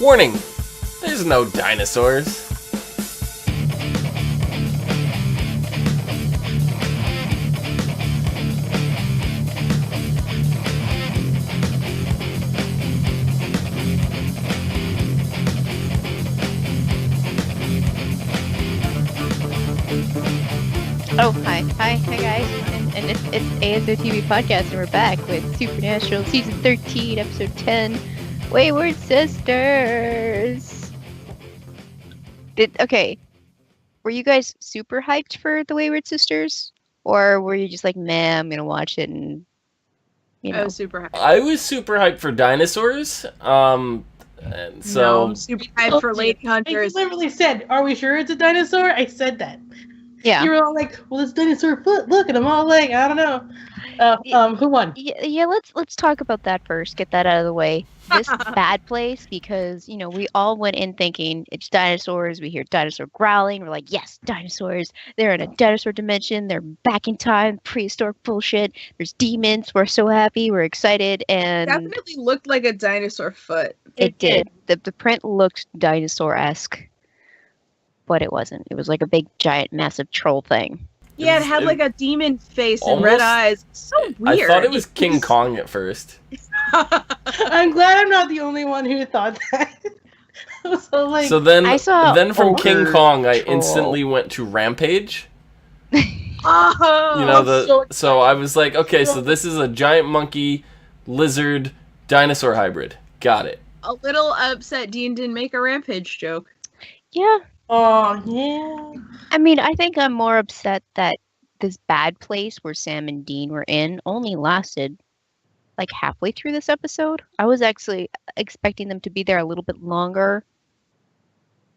Warning, there's no dinosaurs. Oh, hi guys, and it's ASOTV podcast, and we're back with Supernatural season 13, episode 10, Wayward Sisters. Were you guys super hyped for the Wayward Sisters, or were you just like, man, I'm gonna watch it and I was super hyped. I was super hyped for dinosaurs. And so No, I'm super hyped for Lady I Hunters. literally said, "Are we sure it's a dinosaur?" I said that. yeah. You were all like, "Well, it's dinosaur foot. Look," and I'm all like, "I don't know." Who won? Yeah, let's talk about that first. Get that out of the way. This bad place, because we all went in thinking it's dinosaurs. We hear dinosaur growling. We're like, yes, dinosaurs. They're in a dinosaur dimension. They're back in time. Prehistoric bullshit. There's demons. We're so happy. We're excited, and Definitely looked like a dinosaur foot. it did. The print looked dinosaur-esque, but it wasn't. It was like a big, giant, massive troll thing. Yeah, it had like a demon face and almost- red eyes. So weird. I thought it was King Kong at first. I'm glad I'm not the only one who thought that. I was so like, So then, I saw from King ogre Kong, I troll. instantly went to Rampage. Oh, You know, that's so I was like, okay, so this is a giant monkey, lizard, dinosaur hybrid. Got it. a little upset Dean didn't make a rampage joke. Yeah. oh yeah. I mean, I think I'm more upset that this bad place where Sam and Dean were in only lasted like halfway through this episode. I was actually expecting them to be there a little bit longer.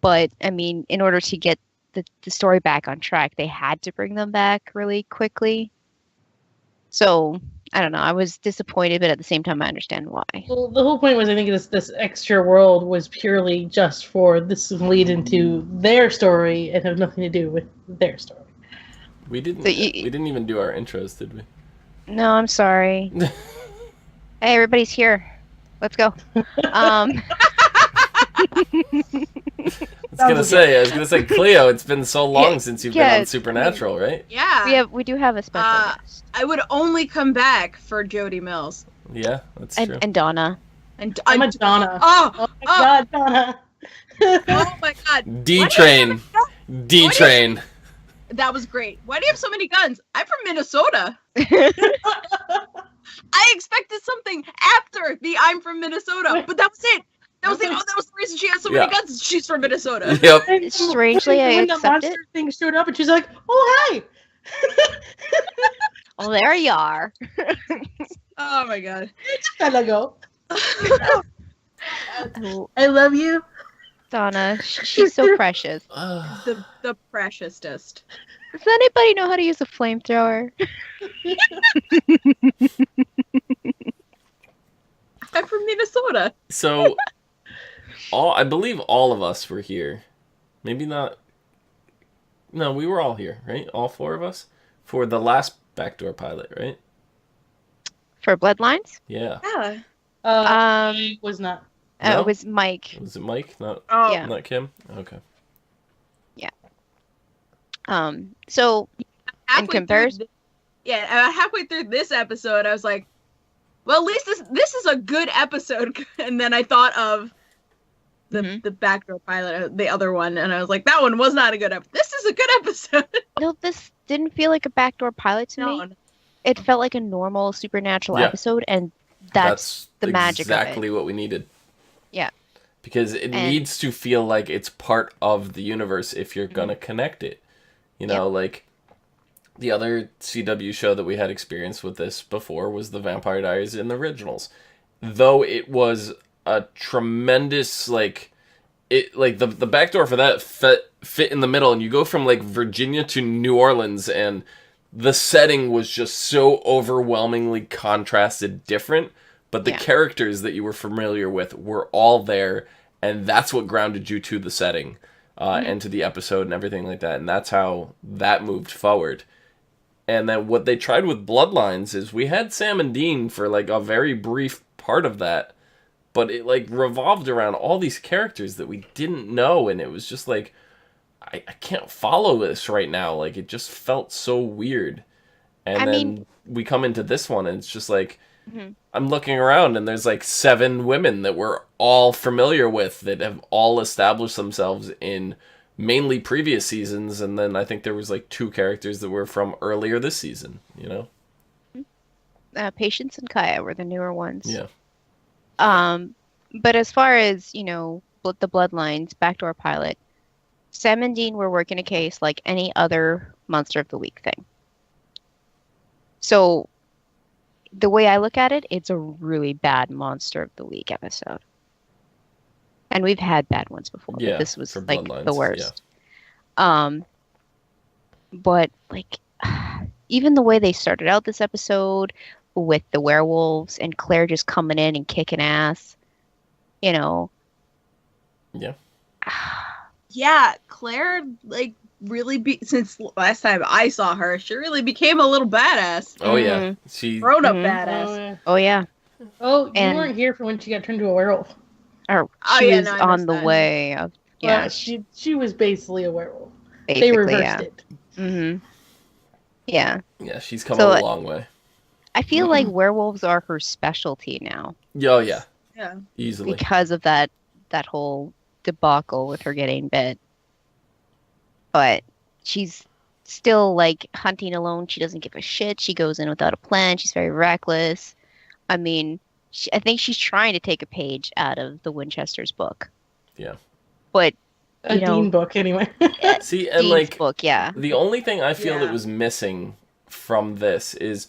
But, I mean, in order to get the story back on track, they had to bring them back really quickly. So, I don't know. I was disappointed, but at the same time, I understand why. Well, the whole point was, I think this extra world was purely just for this to lead into their story and have nothing to do with their story. We didn't. So We didn't even do our intros, did we? No, I'm sorry. Hey, everybody's here. Let's go. I was gonna say, Cleo. It's been so long since you've been yeah, on Supernatural, right? Yeah. we do have a special guest. I would only come back for Jody Mills. Yeah, that's true. And Donna. And I'm a Donna. Oh, Oh my god, Donna. oh my god. D Train. D Train. That was great. Why do you have so many guns? I'm from Minnesota. I expected something after the I'm from Minnesota, but that was it. That was the reason she had so many guns. She's from Minnesota. Yep. And Strangely, I when the accept monster it. thing showed up, and she's like, "Oh hi." Oh, there you are. Oh my god. Gotta go. Oh, I love you. Donna, she's so precious. The preciousest. Does anybody know how to use a flamethrower? I'm from Minnesota. So, I believe all of us were here. Maybe not. No, we were all here, right? All four of us for the last backdoor pilot, right? For Bloodlines? Yeah. Yeah. Was not. No? It was Mike. Was it Mike? Not Yeah. not Kim. Okay. So Halfway comparison- halfway through this episode, I was like, well, at least this is a good episode. And then I thought of the backdoor pilot, the other one, and I was like, that one was not a good episode. This is a good episode. no, this didn't feel like a backdoor pilot to me. It felt like a normal Supernatural Yeah. episode, and that's the magic of it. Exactly what we needed. Yeah. Because it And- needs to feel like it's part of the universe if you're gonna connect it. You know, like the other CW show that we had experience with this before was the Vampire Diaries in the originals. Though it was a tremendous the backdoor for that fit in the middle, and you go from like Virginia to New Orleans, and the setting was just so overwhelmingly contrasted different, but the characters that you were familiar with were all there, and that's what grounded you to the setting and to the episode and everything like that, and that's how that moved forward. And then what they tried with Bloodlines is we had Sam and Dean for like a very brief part of that, but it like revolved around all these characters that we didn't know, and it was just like, I can't follow this right now. Like, it just felt so weird. And then we come into this one, and it's just like, I'm looking around, and there's like 7 women that we're all familiar with that have all established themselves in mainly previous seasons, and then I think there was like 2 characters that were from earlier this season, you know? Patience and Kaya were the newer ones. Yeah. But as far as, you know, the bloodlines, back to our pilot, Sam and Dean were working a case like any other Monster of the Week thing. So the way I look at it, it's a really bad Monster of the Week episode. And we've had bad ones before, but this was like the worst. Yeah. But like, even the way they started out this episode with the werewolves and Claire just coming in and kicking ass, you know. Yeah. Yeah, Claire, like, really since last time I saw her, she really became a little badass. Oh, yeah. She grown up badass. Oh, yeah. Oh, you weren't here for when she got turned into a werewolf. Or she was on the way of, well, she was basically a werewolf. Basically, they reversed it. Mm-hmm. Yeah. Yeah, she's come a long way. I feel like werewolves are her specialty now. Oh, yeah. Yeah. Easily. Because of that whole debacle with her getting bit. But she's still, like, hunting alone. She doesn't give a shit. She goes in without a plan. She's very reckless. I mean, I think she's trying to take a page out of the Winchester's book. Yeah. But, a Dean book, anyway. See, and Dean's like, book, yeah. The only thing I feel that was missing from this is,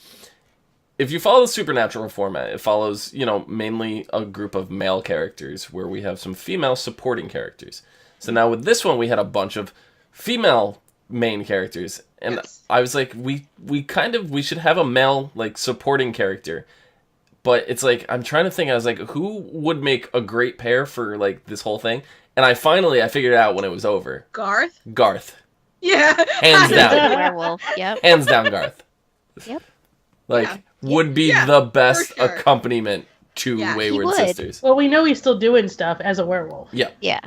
if you follow the Supernatural format, it follows, you know, mainly a group of male characters where we have some female supporting characters. So now with this one, we had a bunch of female main characters, and I was like, we should have a male, like, supporting character. But it's like, I'm trying to think, I was like, who would make a great pair for, like, this whole thing? And I figured it out when it was over. Garth. Yeah. Hands down. Werewolf, yep. Hands down, Garth. Yep. Like, would be the best accompaniment to Wayward Sisters. Well, we know he's still doing stuff as a werewolf. Yeah. Yeah.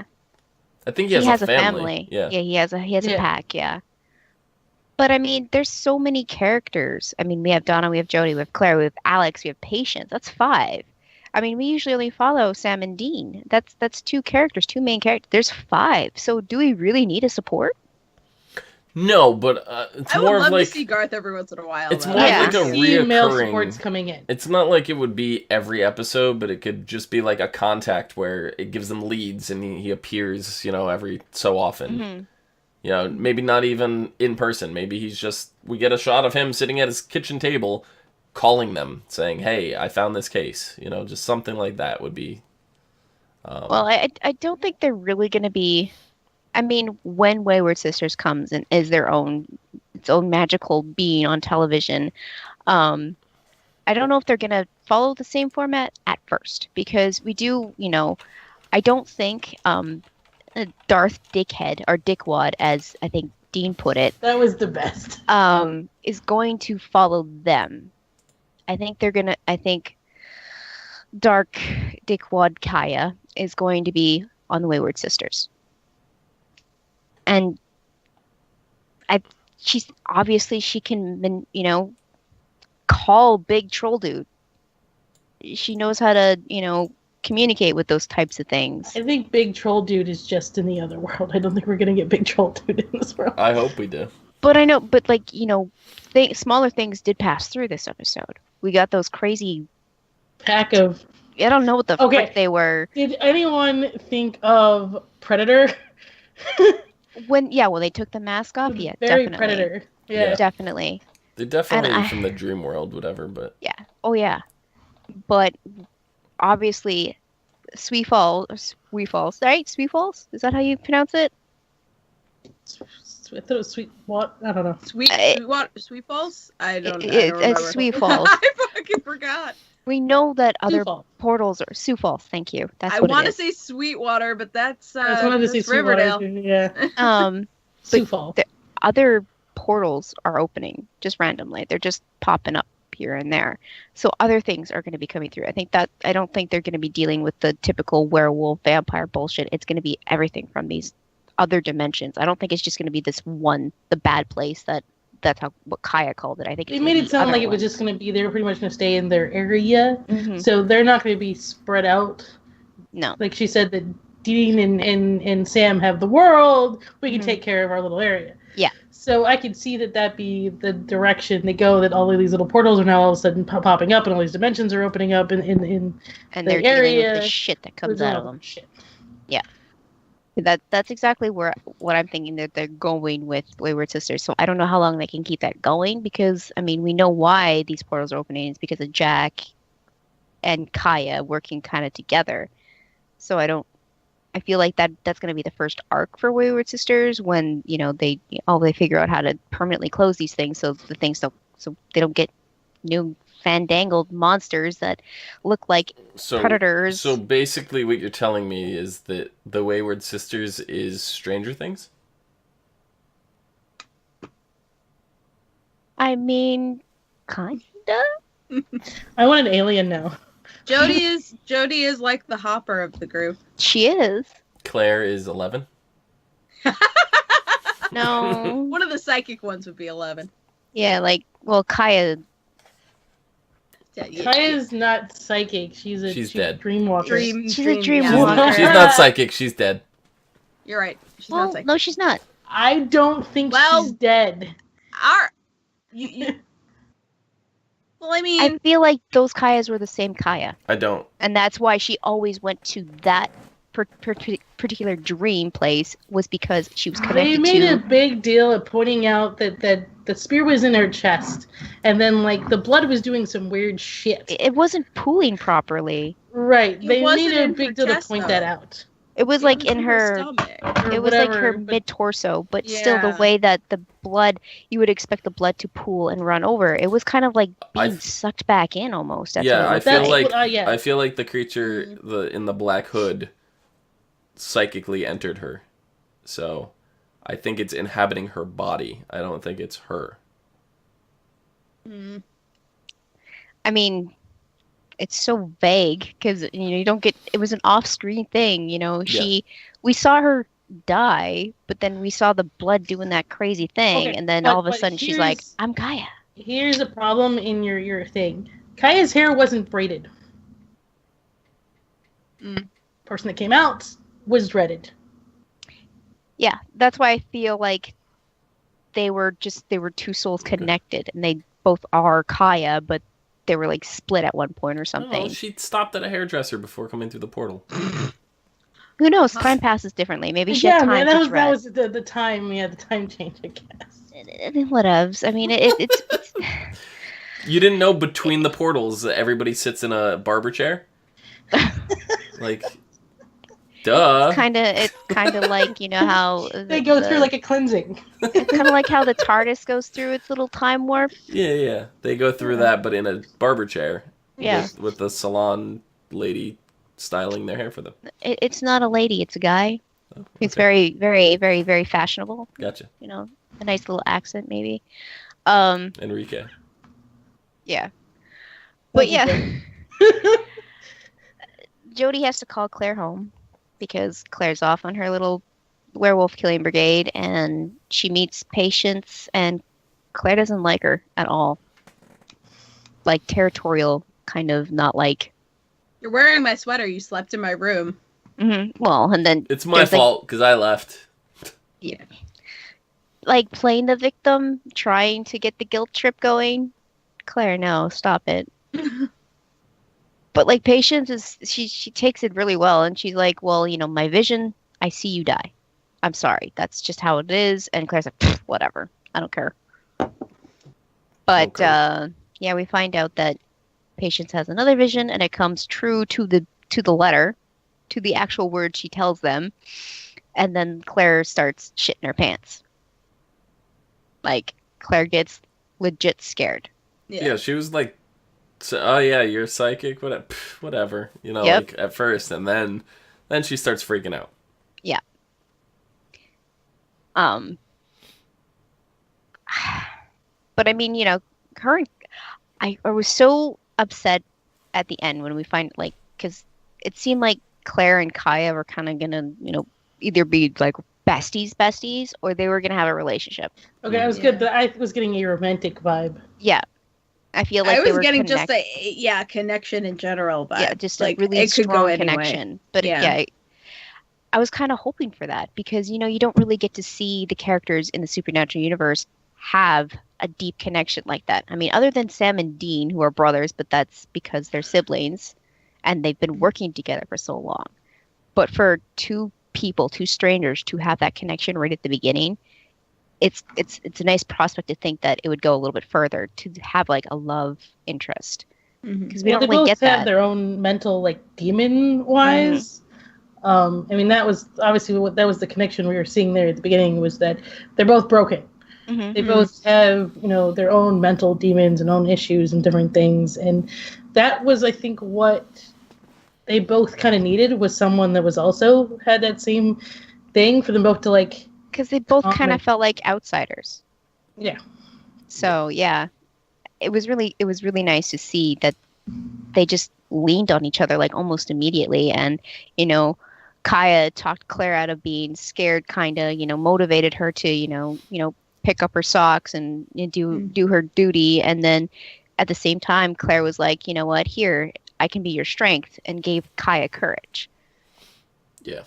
I think he has a family. Yeah, he has a pack, yeah. But I mean, there's so many characters. I mean, we have Donna, we have Jody, we have Claire, we have Alex, we have Patience. That's 5. I mean, we usually only follow Sam and Dean. That's 2 characters, 2 main characters. There's 5. So do we really need a support? No, but it's more of like... I would love to see Garth every once in a while. It's more like a reoccurring... male supports coming in. It's not like it would be every episode, but it could just be like a contact where it gives them leads and he appears, you know, every so often. Mm-hmm. You know, maybe not even in person. Maybe he's just... We get a shot of him sitting at his kitchen table calling them, saying, hey, I found this case. You know, just something like that would be... Well, I don't think they're really going to be... I mean, when Wayward Sisters comes and is its own magical being on television, I don't know if they're going to follow the same format at first, because we do, you know, I don't think Darth Dickhead, or Dickwad, as I think Dean put it. That was the best. Is going to follow them. I think Dark Dickwad Kaya is going to be on the Wayward Sisters. And she can, you know, call Big Troll Dude. She knows how to, you know, communicate with those types of things. I think Big Troll Dude is just in the other world. I don't think we're going to get Big Troll Dude in this world. I hope we do. But I know, but like, you know, smaller things did pass through this episode. We got those crazy... pack of... I don't know what the frick they were. Did anyone think of Predator? When they took the mask off, yeah, very definitely. Predator. Yeah. Definitely. They're definitely from the dream world, whatever, but... Yeah. Oh, yeah. But obviously, Sweet Falls, right? Sweet Falls? Is that how you pronounce it? I thought it was Sweet... What? I don't know. Sweet Falls? I don't know. It's Sweet Falls. I fucking forgot. We know that other portals are Sioux Falls. Thank you. That's what it is. I want to say Sweetwater, but that's I wanted to say Riverdale. Yeah. Sioux Falls. The other portals are opening just randomly. They're just popping up here and there. So other things are going to be coming through. I don't think they're going to be dealing with the typical werewolf vampire bullshit. It's going to be everything from these other dimensions. I don't think it's just going to be this one, the bad place that's what Kaya called it. I think They made it sound like it was just going to be, they were pretty much going to stay in their area. So they're not going to be spread out. No. Like she said that Dean and Sam have the world. We can take care of our little area. Yeah. So I could see that be the direction they go, that all of these little portals are now all of a sudden popping up and all these dimensions are opening up in and the they're area. dealing with the shit that comes out of them. Shit. Yeah. That's exactly what I'm thinking that they're going with Wayward Sisters. So I don't know how long they can keep that going because, I mean, we know why these portals are opening. It's because of Jack and Kaya working kind of together. So I feel like that's going to be the first arc for Wayward Sisters when, they figure out how to permanently close these things so they don't get new fandangled monsters that look like predators. So basically what you're telling me is that the Wayward Sisters is Stranger Things? I mean, kinda. I want an alien now. Jody is like the Hopper of the group. She is. Claire is 11? No. One of the psychic ones would be 11. Yeah, Kaya. Kaya's not psychic. She's dead. Dreamwalker. She's a dreamwalker. Yeah. She's not psychic. She's dead. You're right. She's not psychic. No, she's not. I don't think she's dead. Well, I mean, I feel like those Kayas were the same Kaya. I don't. And that's why she always went to that particular dream place, was because she was connected to... They made a big deal of pointing out that the spear was in her chest, and then, the blood was doing some weird shit. It wasn't pooling properly. Right. They made a big deal to point that out. It was in her... It was her mid-torso, but still the way that the blood... You would expect the blood to pool and run over. It was kind of like being sucked back in almost. That's I feel like the creature in the black hood psychically entered her. So I think it's inhabiting her body. I don't think it's her. I mean... It's so vague because you don't get. It was an off-screen thing, We saw her die, but then we saw the blood doing that crazy thing, and then all of a sudden she's like, "I'm Kaya." Here's a problem in your thing. Kaya's hair wasn't braided. Person that came out was dreaded. Yeah, that's why I feel like they were two souls connected, and they both are Kaya, but they were split at one point or something. Oh, she stopped at a hairdresser before coming through the portal. Who knows? Time passes differently. Maybe she had time to that was the time. We had the time change, I guess. Whatevs. I mean, it's You didn't know between the portals everybody sits in a barber chair? Duh. It's kind of like, how... They go through a cleansing. It's kind of like how the TARDIS goes through its little time warp. Yeah. They go through that, but in a barber chair. Yeah. With the salon lady styling their hair for them. It's not a lady, it's a guy. Oh, okay. It's very, very, very, very fashionable. Gotcha. A nice little accent, maybe. Enrique. Yeah. But yeah. Jody has to call Claire home because Claire's off on her little werewolf killing brigade, and she meets Patience, and Claire doesn't like her at all. Territorial, kind of, not like... You're wearing my sweater. You slept in my room. Mm-hmm. Well, and then... It's my fault, because I left. Yeah. Playing the victim, trying to get the guilt trip going. Claire, no, stop it. But Patience is she takes it really well, and she's like, well, my vision, I see you die. I'm sorry, that's just how it is. And Claire's like, whatever, I don't care. But okay. We find out that Patience has another vision, and it comes true to the letter, to the actual words she tells them, and then Claire starts shitting her pants. Claire gets legit scared. Yeah, she was like, oh yeah, you're psychic, whatever, Yep. at first, and then she starts freaking out. Yeah. But I mean, her, I was so upset at the end when we find like because it seemed like Claire and Kaya were kind of gonna either be like besties or they were gonna have a relationship. Okay, I was good, but I was getting a romantic vibe. Yeah, I feel like I they was were getting just a connection in general, but yeah, just like a really it could go strong anyway. connection. But yeah, I was kind of hoping for that because you don't really get to see the characters in the Supernatural universe have a deep connection like that. I mean, other than Sam and Dean, who are brothers, but that's because they're siblings and they've been working together for so long. But for two strangers, to have that connection right at the beginning, it's a nice prospect to think that it would go a little bit further to have like a love interest because we don't really get that. They both have their own mental like demon wise. I mean, that was obviously that was the connection we were seeing there at the beginning, was that they're both broken. They both have, their own mental demons and own issues and different things. And that was, I think, what they both kind of needed, was someone that was also had that same thing for them both to like. Because they both kind of felt like outsiders. Yeah. So yeah, it was really nice to see that they just leaned on each other like almost immediately, and Kaya talked Claire out of being scared, kind of motivated her to pick up her socks and do her duty, and then at the same time Claire was like, you know what, here, I can be your strength, and gave Kaya courage. Yeah.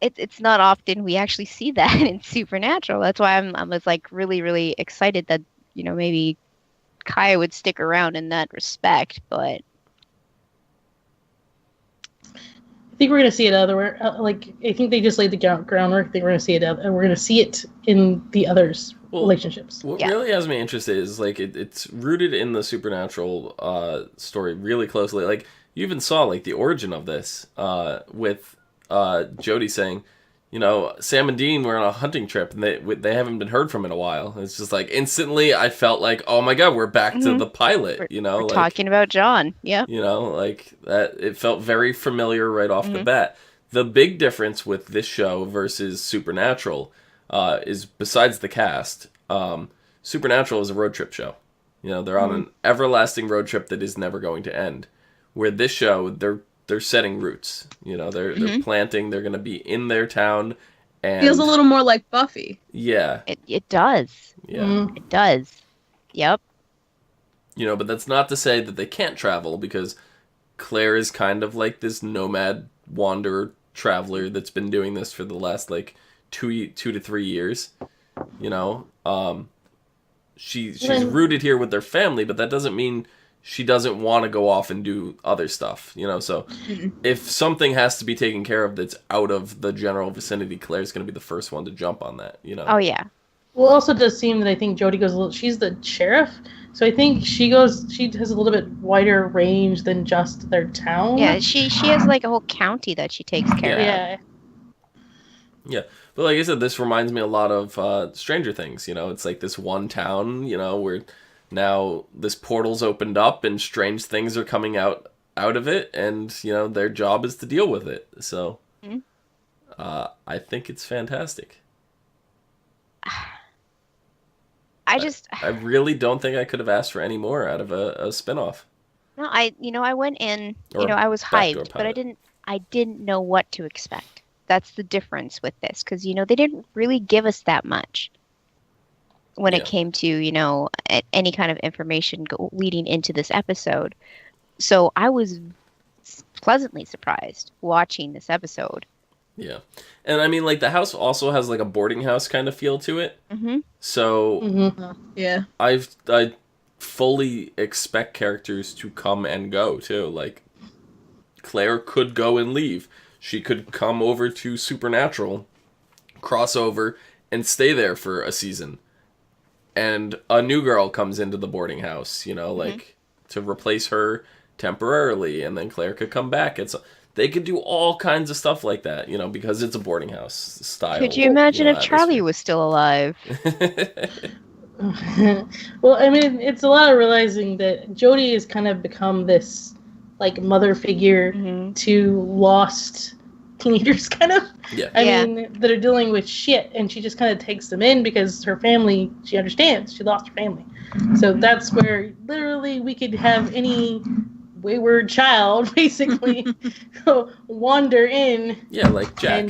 It's not often we actually see that in Supernatural. That's why I was like really, really excited that maybe Kaya would stick around in that respect, but I think we're going to see it otherwhere. I think they just laid the groundwork. I think we're going to see it, and we're going to see it in the others' relationships. What really has me interested is like it's rooted in the Supernatural story really closely. Like you even saw like the origin of this with Jody saying, Sam and Dean were on a hunting trip and they haven't been heard from in a while. It's just like instantly I felt like, oh my god, we're back to the pilot. We're talking about John. Yeah. Like that. It felt very familiar right off the bat. The big difference with this show versus Supernatural is, besides the cast, Supernatural is a road trip show. They're on an everlasting road trip that is never going to end. Where this show, they're setting roots. They're planting. They're going to be in their town. And feels a little more like Buffy. Yeah. It does. Yeah. It does. Yep. But that's not to say that they can't travel, because Claire is kind of like this nomad wanderer traveler that's been doing this for the last like 2 to 3 years. She's rooted here with their family, but that doesn't mean she doesn't want to go off and do other stuff, so if something has to be taken care of that's out of the general vicinity, Claire's going to be the first one to jump on that, Oh, yeah. Well, it also does seem that I think Jody goes she's the sheriff, so I think she has a little bit wider range than just their town. Yeah, she has like a whole county that she takes care of. Yeah, but like I said, this reminds me a lot of Stranger Things, it's like this one town, where now this portal's opened up and strange things are coming out of it, and their job is to deal with it. So I think it's fantastic. I really don't think I could have asked for any more out of a spinoff. No, I went in, I was hyped, but I didn't know what to expect. That's the difference with this, because they didn't really give us that much when it came to, any kind of information leading into this episode. So I was pleasantly surprised watching this episode. Yeah. And I mean, like, the house also has like a boarding house kind of feel to it. So yeah, I fully expect characters to come and go too. Like, Claire could go and leave. She could come over to Supernatural, cross over, and stay there for a season. And a new girl comes into the boarding house, like to replace her temporarily, and then Claire could come back. They could do all kinds of stuff like that, because it's a boarding house style. Could you imagine if Charlie was still alive? Well, I mean, it's a lot of realizing that Jody has kind of become this like mother figure to lost teenagers, kind of. Yeah. I mean, that are dealing with shit, and she just kind of takes them in because her family, she understands. She lost her family. So that's where, literally, we could have any wayward child, basically, wander in. Yeah, like Jack.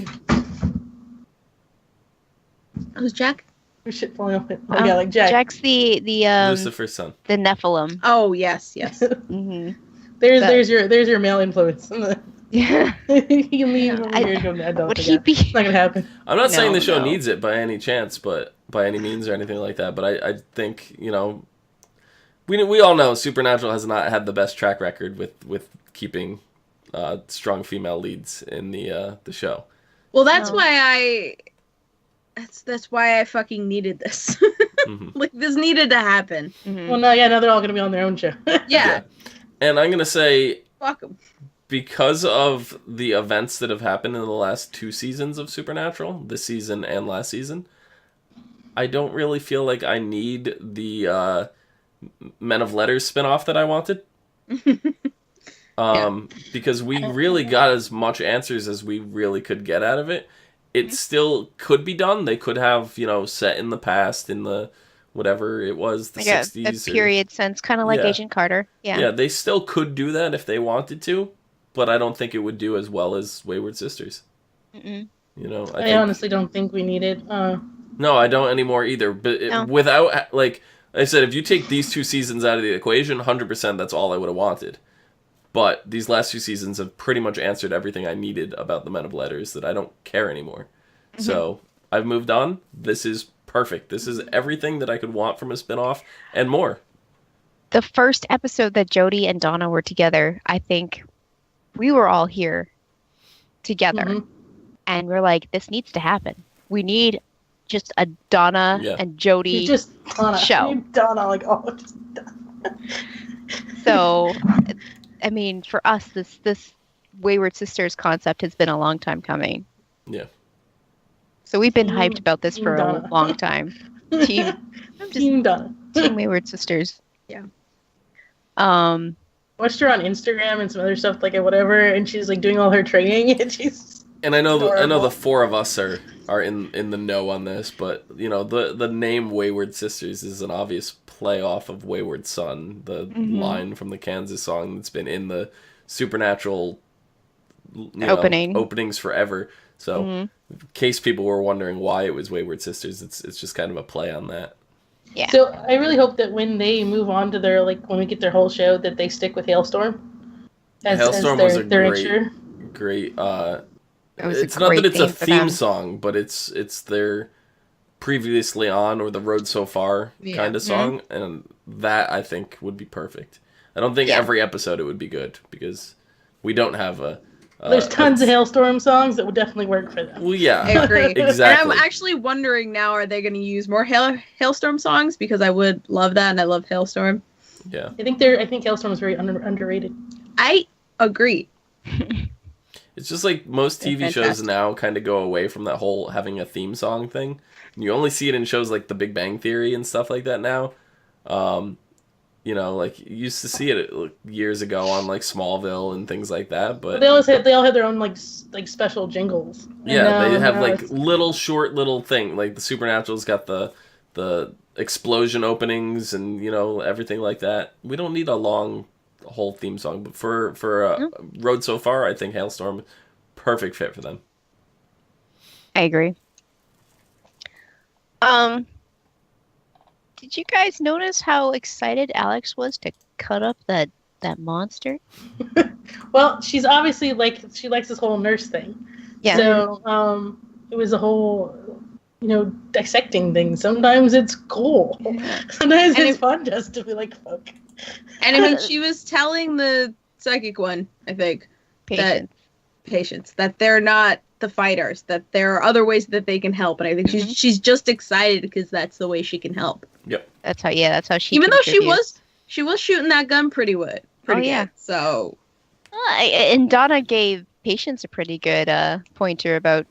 Who's Jack? Shit falling off it. Oh, yeah, like Jack. Jack's the Lucifer's son. the Nephilim. Oh, yes. Mm-hmm. There's your male influence. Yeah. You leave over here and go, I don't Would think he be? it's not gonna happen. I'm not saying the show No. needs it by any chance, but by any means or anything like that. But I think, you know, we all know Supernatural has not had the best track record with keeping strong female leads in the show. Well, that's No. why that's why I fucking needed this. Mhm. Like, this needed to happen. Mhm. Well, now they're all gonna be on their own show. Yeah. And I'm gonna say, Fuck 'em. because of the events that have happened in the last 2 seasons of Supernatural, this season and last season, I don't really feel like I need the Men of Letters spinoff that I wanted. Because we really got as much answers as we really could get out of it. It still could be done. They could have, you know, set in the past, in the whatever it was, the Like a 60s. period sense, kind of like Yeah. Agent Carter. Yeah. Yeah, they still could do that if they wanted to, but I don't think it would do as well as Wayward Sisters. Mm-mm. You know, I think, honestly don't think we need it. no, I don't anymore either. But No. without, like I said, if you take these 2 seasons out of the equation, 100% that's all I would have wanted. But these last 2 seasons have pretty much answered everything I needed about the Men of Letters that I don't care anymore. Mm-hmm. So I've moved on. This is perfect. This is everything that I could want from a spinoff and more. The first episode that Jodie and Donna were together, I think we were all here together. Mhm. And we're like, this needs to happen. We need just a Donna Yeah. and Jodie She's just Donna. show. Donna, like, oh, just Donna. So, I mean, for us, this Wayward Sisters concept has been a long time coming. Yeah. So we've been Team- hyped about this Team for Donna. a long time. Team Team Donna. Team Wayward Sisters. Yeah. Watched her on Instagram and some other stuff, like whatever, and she's like doing all her training, and she's And I know adorable. the 4 of us are in the know on this, but you know the name Wayward Sisters is an obvious play off of Wayward Son, the line from the Kansas song that's been in the Supernatural openings forever. So in case people were wondering why it was Wayward Sisters, it's just kind of a play on that. Yeah. So I really hope that when they move on to their, like, when we get their whole show, that they stick with Hailstorm. Hailstorm their, was a their great- intro. Great. It was a It's not that great it's a theme for theme them. song, but it's their previously on or the Road So Far Yeah. kind of song, and that I think would be perfect. I don't think Yeah. every episode it would be good because we don't have a. There's tons of Hailstorm songs that would definitely work for them. Well, yeah, I agree. exactly. And I'm actually wondering now, are they going to use more Hailstorm songs? Because I would love that, and I love Hailstorm. Yeah, I think Hailstorm is very underrated. I agree. it's just like most They're TV shows fantastic. now kind of go away from that whole having a theme song thing. You only see it in shows like The Big Bang Theory and stuff like that now. You know, like you used to see it like, years ago on like Smallville and things like that, but They all have their own like special jingles. yeah, And, they have now like it's- little thing. Like the Supernatural's got the explosion openings and you know everything like that. We don't need a long whole theme song, but for Road So Far, I think Hailstorm, perfect fit for them. I agree. Did you guys notice how excited Alex was to cut up that monster? Well, she's obviously like she likes this whole nurse thing. Yeah. So it was a whole, dissecting thing. Sometimes it's cool. Sometimes And it's fun just to be like, fuck. And I mean, she was telling the psychic one, I think, Patience. patients, that they're not the fighters, that there are other ways that they can help. And I think she's just excited because that's the way she can help. That's how she. Even though she contributes. was shooting that gun pretty good. yeah. Good. So And Donna gave Patience a pretty good pointer about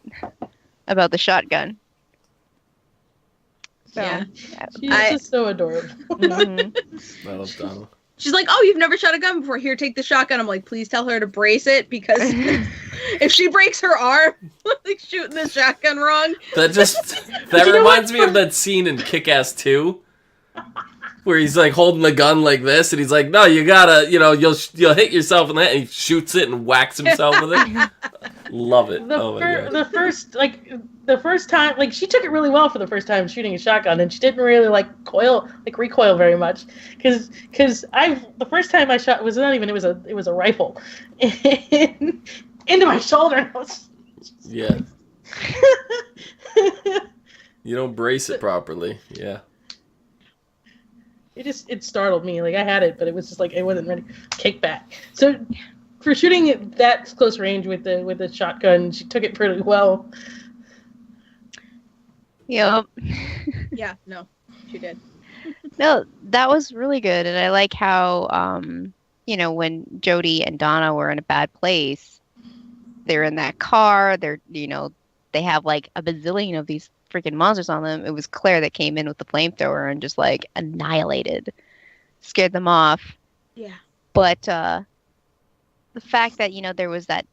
the shotgun. So, Yeah. She's I- just so adorable. mhm. I love Donald. she's like, "Oh, you've never shot a gun before. Here, take the shotgun." I'm like, "Please tell her to brace it because If she breaks her arm, like shooting the shotgun wrong. That reminds me of that scene in Kick-Ass 2, where he's like holding the gun like this, and he's like, "No, you gotta, you'll hit yourself in the head," and he shoots it and whacks himself with it. Love it. The first time, like, she took it really well for the first time shooting a shotgun, and she didn't really recoil very much, because the first time I shot was not even it was a rifle into my shoulder. And I was yeah. You don't brace it properly. Yeah. It startled me. Like, I had it, but it was just like I wasn't ready to kick back. So for shooting at that close range with the shotgun, she took it pretty well. Yep. Yeah, no, she did. No, that was really good, and I like how when Jody and Donna were in a bad place, they're in that car. They have like a bazillion of these freaking monsters on them. It was Claire that came in with the flamethrower and just like annihilated, scared them off. Yeah. But the fact that there was that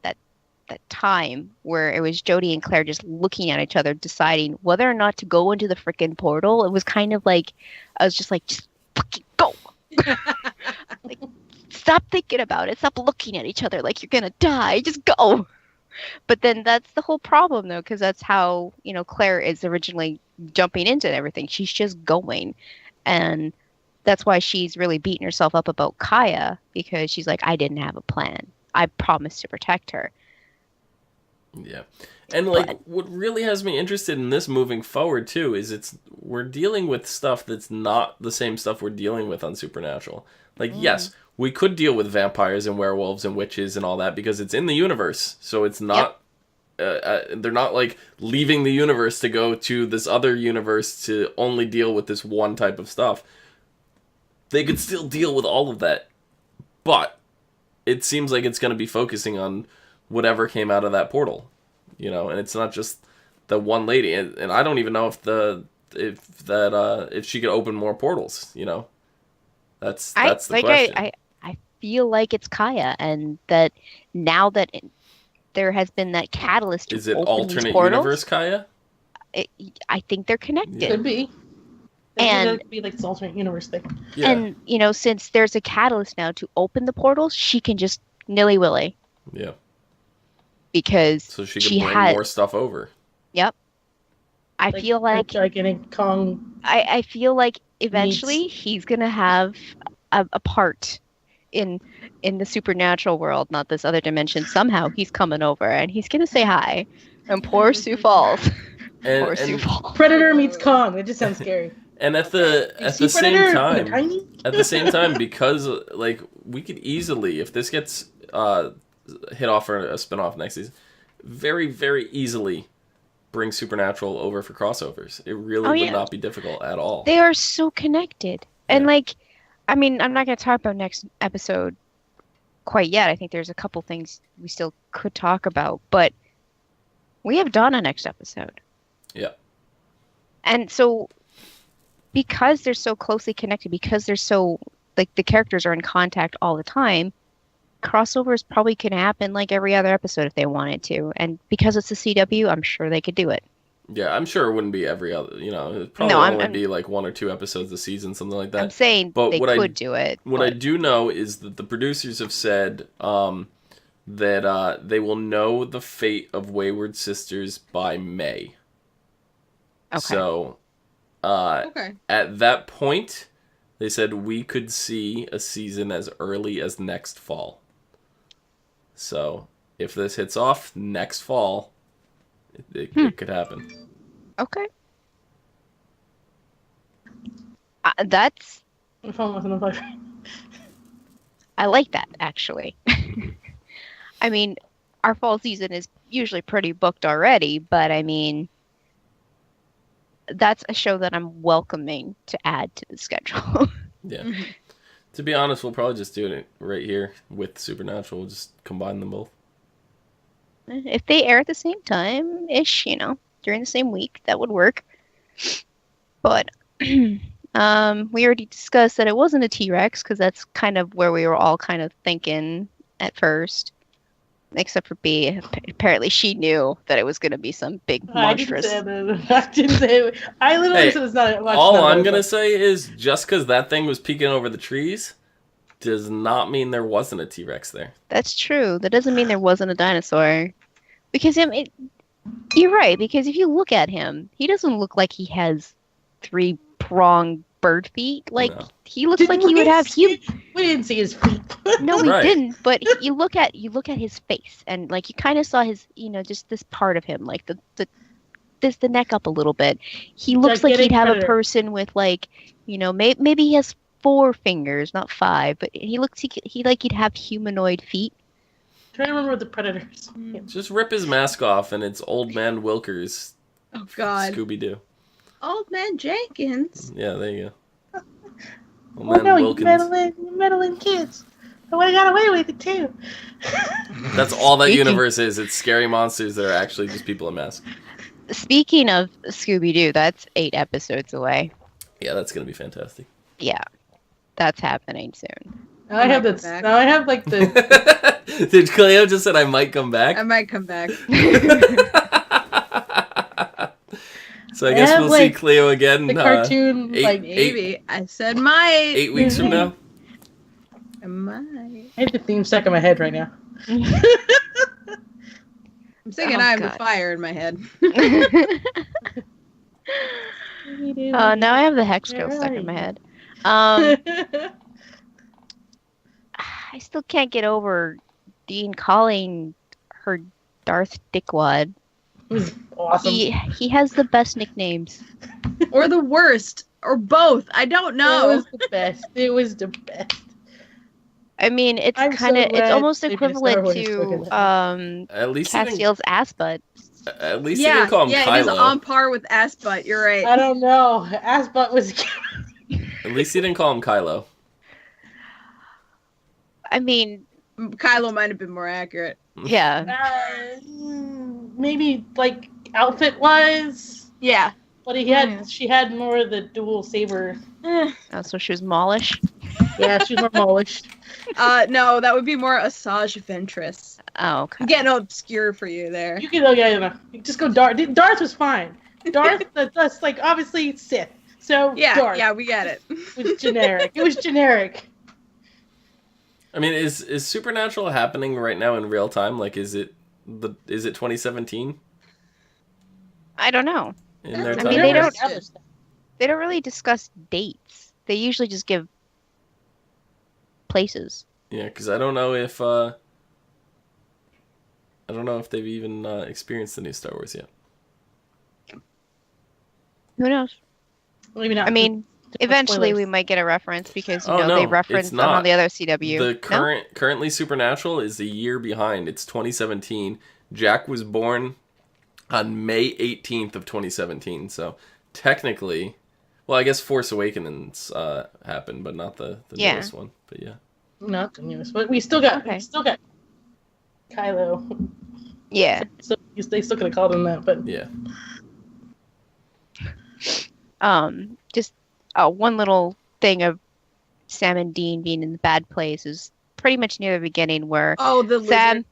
time where it was Jody and Claire just looking at each other, deciding whether or not to go into the freaking portal. It was kind of like I was just like, just fucking go. Like, stop thinking about it. Stop looking at each other like you're gonna die. Just go. But then that's the whole problem, though, because that's how, Claire is originally jumping into everything. She's just going. And that's why she's really beating herself up about Kaya, because she's like, I didn't have a plan. I promised to protect her. Yeah. And, what really has me interested in this moving forward, too, is we're dealing with stuff that's not the same stuff we're dealing with on Supernatural. Like, yes, we could deal with vampires and werewolves and witches and all that because it's in the universe. So it's not, they're not like leaving the universe to go to this other universe to only deal with this one type of stuff. They could still deal with all of that. But it seems like it's going to be focusing on whatever came out of that portal, and it's not just the one lady. And I don't even know if she could open more portals, That's the question. I feel like it's Kaya, and that now that there has been that catalyst to Is it open alternate these portals, universe Kaya? I think they're connected. Could be. And it could be like this alternate universe thing. Yeah. And since there's a catalyst now to open the portals, she can just nilly-willy. Yeah. Because so she can bring more stuff over. Yep. I feel like gigantic Kong. I feel like eventually he's gonna have a part in the supernatural world, not this other dimension. Somehow he's coming over and he's gonna say hi. And poor Sioux Falls. Poor Sioux Falls. Predator meets Kong. That just sounds scary. And at the same time, because like we could easily, if this gets hit off for a spinoff next season, very, very easily bring Supernatural over for crossovers. It really would not be difficult at all. They are so connected. And I'm not going to talk about next episode quite yet. I think there's a couple things we still could talk about, but we have Donna next episode. Yeah. And so because they're so closely connected, because they're so, like, the characters are in contact all the time, crossovers probably can happen like every other episode if they wanted to. And because it's a CW, I'm sure they could do it. Yeah, I'm sure it wouldn't be every other, it'd probably only be like one or two episodes a season, something like that. I'm saying they could do it. What I do know is that the producers have said that they will know the fate of Wayward Sisters by May. Okay. So, at that point, they said we could see a season as early as next fall. So, if this hits off next fall, it could happen. Okay. That's... My phone wasn't on fire. I like that, actually. I mean, our fall season is usually pretty booked already, but I mean, that's a show that I'm welcoming to add to the schedule. Yeah. To be honest, we'll probably just do it right here with Supernatural. We'll just combine them both. If they air at the same time-ish, during the same week, that would work. But we already discussed that it wasn't a T-Rex, because that's kind of where we were all kind of thinking at first. Except for B. Apparently she knew that it was going to be some big monstrous. I didn't say it. I literally said it's not much. All I'm going to say is just because that thing was peeking over the trees does not mean there wasn't a T-Rex there. That's true. That doesn't mean there wasn't a dinosaur. Because you're right, because if you look at him, he doesn't look like he has 3-pronged bird feet. Like, he looks like he would have... We didn't see his feet. No, we didn't, but you look at his face, and, like, you kind of saw his, just this part of him, like, the neck up a little bit. He looks like he'd have a person with, like, maybe he has 4 fingers, not 5, but he looks like he'd have humanoid feet. I'm trying to remember the predators. Just rip his mask off, and it's Old Man Wilkers. Oh, God. Scooby-Doo. Old Man Jenkins. Yeah, there you go. Old Man Wilkins. You meddling kids. Oh, I got away with it, too. That's all that universe is. It's scary monsters that are actually just people in masks. Speaking of Scooby-Doo, that's 8 episodes away. Yeah, that's going to be fantastic. Yeah, that's happening soon. Now I have like the... Did Cleo just said I might come back? I might come back. So I guess we'll see Cleo again. The cartoon, maybe. I said might. 8 weeks from now. I might. I have the theme stuck in my head right now. I'm singing "I'm the Fire" in my head. Now I have the hex girl stuck in my head. I still can't get over Dean calling her Darth Dickwad. It was awesome. He has the best nicknames. Or the worst. Or both. I don't know. It was the best. It was the best. I mean, it's it's almost equivalent to at least Castiel's ass butt. At least you didn't call him Kylo. Yeah, he's on par with ass butt. You're right. I don't know. Ass butt was... At least you didn't call him Kylo. I mean... Kylo might have been more accurate. Yeah. Maybe, like, outfit-wise. Yeah. But she had more of the dual saber. Oh, so she was Maulish? Yeah, she was more Maulish. No, that would be more Asajj Ventress. Oh, okay. Getting obscure for you there. You can just go Darth. Darth was fine. Darth, that's like obviously Sith. So Darth. Yeah, we get it. It was generic. It was generic. I mean, is Supernatural happening right now in real time? Like, is it 2017? I don't know. In their I time? mean, they don't really discuss dates. They usually just give places. Yeah, because I don't know if they've even experienced the new Star Wars yet. Who knows? Maybe not. I mean, eventually we might get a reference because they reference them on the other CW. The currently Supernatural is a year behind. It's 2017. Jack was born on May 18th of 2017. So technically, well, I guess Force Awakens happened, but not the newest one. But yeah, not the newest. But we still got Kylo. Yeah. So they still could have called him that, but yeah. Just one little thing of Sam and Dean being in the bad place is pretty much near the beginning where Sam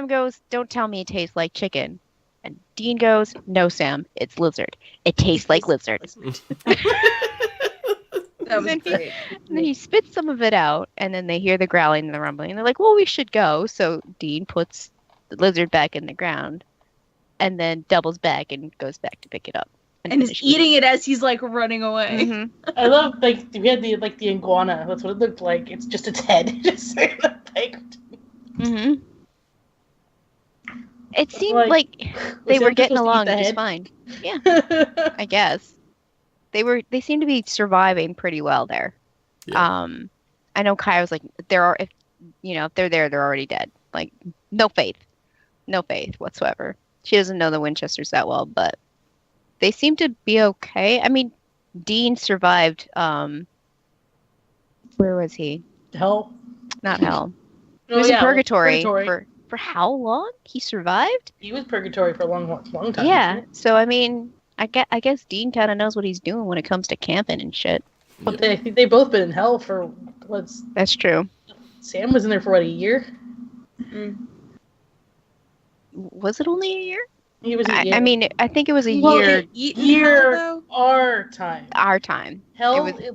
goes, "Don't tell me it tastes like chicken," and Dean goes, "No, Sam, it's lizard. It tastes like lizard." That was great. And then he spits some of it out, and then they hear the growling and the rumbling, and they're like, "Well, we should go." So Dean puts the lizard back in the ground, and then doubles back and goes back to pick it up. And is eating it as he's like running away. Mm-hmm. I love we had the iguana. That's what it looked like. It's just its head. Mm-hmm. It seemed like they were getting along just fine. Yeah, I guess they seem to be surviving pretty well there. Yeah. I know Kai was like, if they're there, they're already dead. Like, no faith whatsoever. She doesn't know the Winchesters that well, but they seem to be okay. I mean, Dean survived. Where was he? Hell? Not hell. He was in purgatory. For how long? He survived? He was purgatory for a long time. Yeah. So, I mean, I guess Dean kind of knows what he's doing when it comes to camping and shit. But they both been in hell for That's true. Sam was in there for a year? Mm. Was it only a year? It was a year. I mean, I think it was a Well, year. year our time. Our time. Hell, It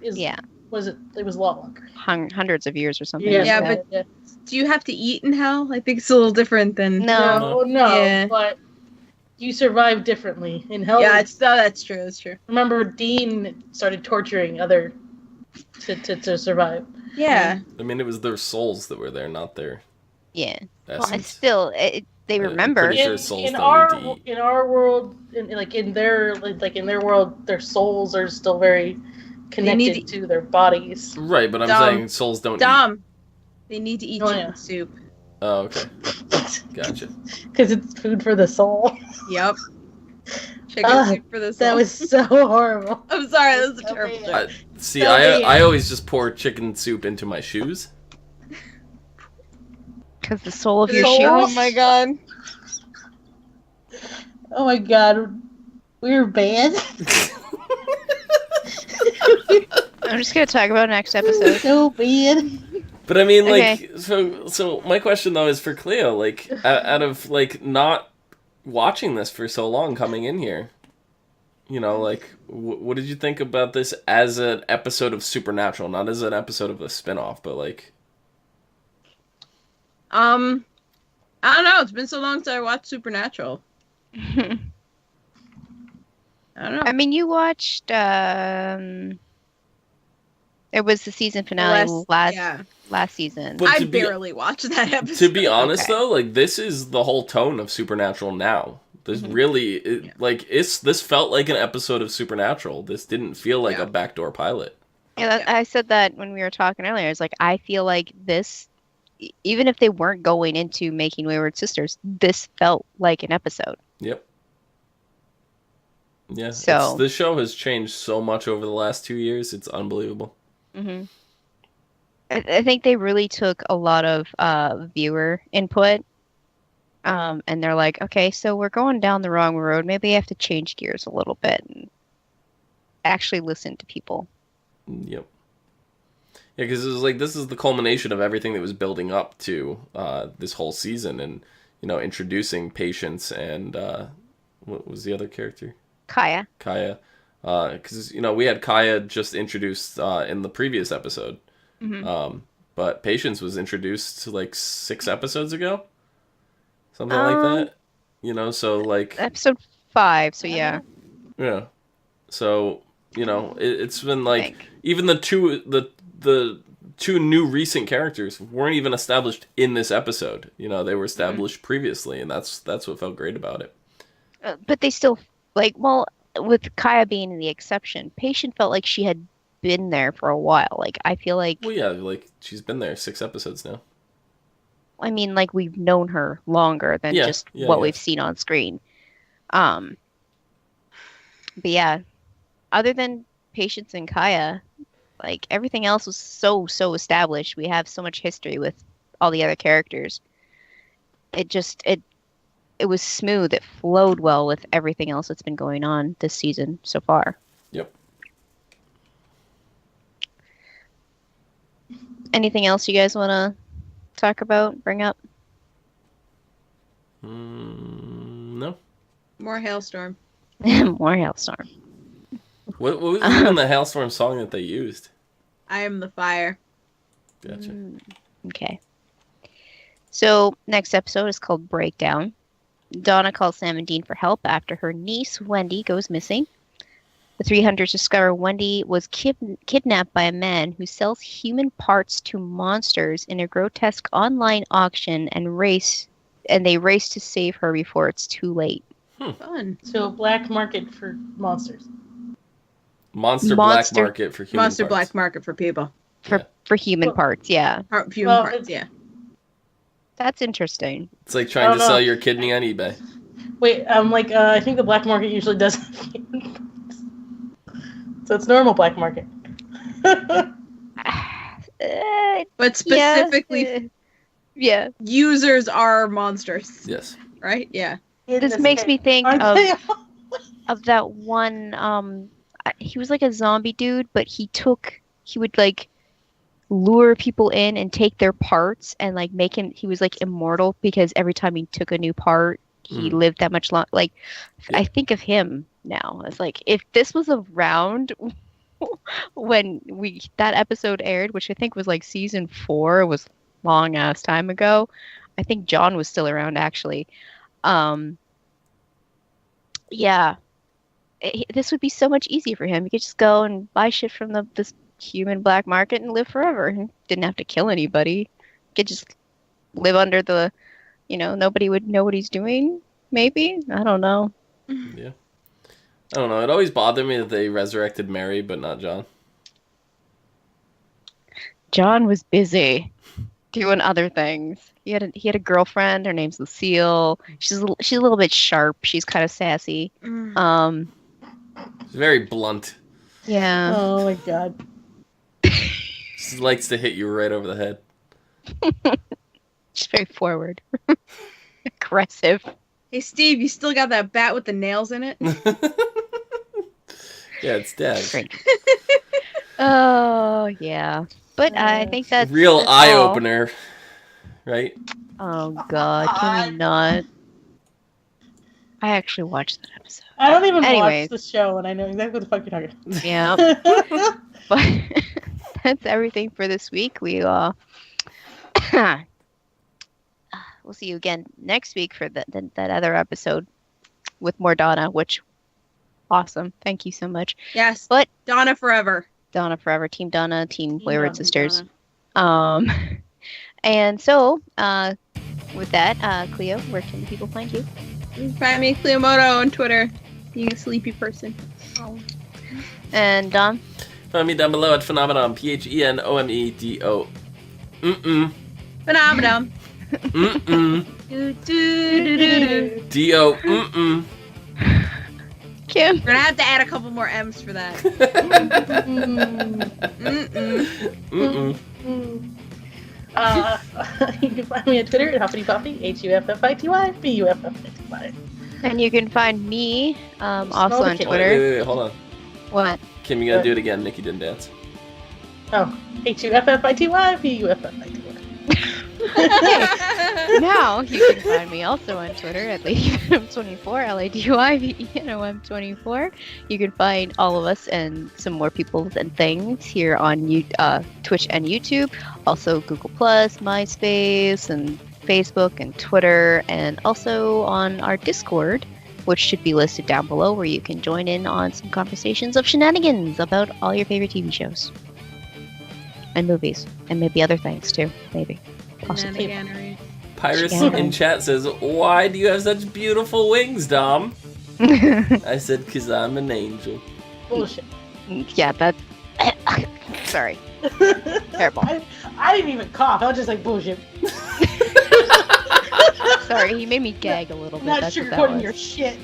is Yeah. Was it? It was a lot longer. Hundreds of years or something. Yeah, like Yeah, that. but do you have to eat in hell? I think it's a little different than. No. Yeah. But you survive differently in hell. Yeah, that's true. That's true. Remember, Dean started torturing other to survive. Yeah. I mean, it was their souls that were there, not their Yeah. Well, essence. it's still they remember. pretty sure souls in don't our need to eat. in our world, in their world, their souls are still very connected to their bodies. Right, but I'm saying souls don't eat. Dom. They need to eat Oh, chicken yeah. soup. Oh, okay. Gotcha. Because it's food for the soul. Yep. Chicken soup for the soul. That was so horrible. I'm sorry, that was a terrible joke. See, I always just pour chicken soup into my shoes. Because the soul of your Soul? shoes. Oh my god. Oh my god, we're bad. I'm just gonna talk about next episode. So bad. But I mean, like, Okay. so my question though is for Cleo, like, out of like not watching this for so long, coming in here, you know, like, what did you think about this as an episode of Supernatural, not as an episode of a spinoff, but like, I don't know. It's been so long since I watched Supernatural. I don't know. I mean, you watched. It was the season finale last season. But I to be- barely watched that episode. to be honest Okay. though, like, this is the whole tone of Supernatural now. There's really this felt like an episode of Supernatural. This didn't feel like a backdoor pilot. Yeah, I said that when we were talking earlier. It's like I feel like this, even if they weren't going into making Wayward Sisters, this felt like an episode. Yep. Yeah. So- This show has changed so much over the last 2 years. It's unbelievable. Mm-hmm. I think they really took a lot of viewer input, and they're like, okay, so we're going down the wrong road. Maybe I have to change gears a little bit and actually listen to people. Yep. Yeah, because it was like, this is the culmination of everything that was building up to this whole season, and, you know, introducing Patience and what was the other character? Kaya. Because, you know, we had Kaya just introduced in the previous episode. Mm-hmm. But Patience was introduced like 6 episodes ago, something like that. You know, so like Episode 5. So yeah. So, you know, it's been like Think. even the two new recent characters weren't even established in this episode. You know, they were established previously, and that's what felt great about it. But they still with Kaya being the exception, Patient felt like she had been there for a while. Like I feel like, Well, yeah, like she's been there 6 episodes now. I mean, like we've known her longer than just what we've seen on screen. But yeah, other than Patience and Kaya, like everything else was so established. We have so much history with all the other characters. It was smooth. It flowed well with everything else that's been going on this season so far. Yep. Anything else you guys want to talk about, bring up? No. More Hailstorm. More Hailstorm. What was even the Hailstorm song that they used? I am the fire. Gotcha. Okay. So next episode is called Breakdown. Donna calls Sam and Dean for help after her niece, Wendy, goes missing. The 300s discover Wendy was kidnapped by a man who sells human parts to monsters in a grotesque online auction, and they race to save her before it's too late. Fun. So black market for monsters. Monster black market for human Monster parts. black market for people. For human parts, yeah. Human parts, yeah. That's interesting. It's like trying to sell your kidney on eBay. Wait, I think the black market usually does. So it's normal black market. But specifically, yeah. users are monsters. Yes. Right? Yeah. This makes me think Aren't they all? of that one. He was like a zombie dude, but he would like lure people in and take their parts and like make him. He was like immortal because every time he took a new part, he lived that much long. Like, I think of him now. It's like if this was around when that episode aired, which I think was like season 4, it was long ass time ago. I think John was still around actually. Yeah, this would be so much easier for him. He could just go and buy shit from this human black market and live forever. He didn't have to kill anybody. He could just live under the, nobody would know what he's doing. Maybe, I don't know. Yeah. I don't know. It always bothered me that they resurrected Mary, but not John. John was busy doing other things. He had a girlfriend. Her name's Lucille. She's a little bit sharp. She's kind of sassy. She's very blunt. Yeah. Oh my god. She likes to hit you right over the head. She's very forward, aggressive. Hey Steve, you still got that bat with the nails in it? Yeah, it's Dad's. Great. Oh yeah, but I think that's real that's eye all. opener, right? Oh god, can we not? I actually watched that episode. I don't even Anyways. watch the show, and I know exactly what the fuck you're talking about. Yeah, but that's everything for this week. We'll see you again next week for that other episode with more Donna, which awesome. Thank you so much. Yes. But Donna forever. Donna forever, Team Donna, Team Wayward Donna, Sisters. Donna. And so with that, Cleo, where can the people find you? You can find me Cleomoto on Twitter. Being a sleepy person. Oh. And Dom? Find me down below at Phenomenon, PHENOMEDO. Phenomenon. D-O. Kim? We're gonna have to add a couple more M's for that. You can find me on Twitter at Huffity Puffy, HUFFITY, And you can find me also on Kid. Twitter. Wait, hold on. What? Kim, you gotta do it again. Nikki didn't dance. Oh, HUFFITY, PUFFITY. Now you can find me also on Twitter at LadyVenom24, LADYVENOM24. You can find all of us and some more people and things here on Twitch and YouTube. Also Google Plus, MySpace, and Facebook and Twitter, and also on our Discord, which should be listed down below, where you can join in on some conversations of shenanigans about all your favorite TV shows and movies, and maybe other things too, maybe. Possibly. Shenaniganery. Pyrus Yeah. in chat says, "Why do you have such beautiful wings, Dom?" I said, "'Cause I'm an angel." Bullshit. Yeah, that's... Sorry. Terrible. I didn't even cough. I was just like, bullshit. Sorry, he made me gag a little bit. Not That's what that sugarcoating was. your shit.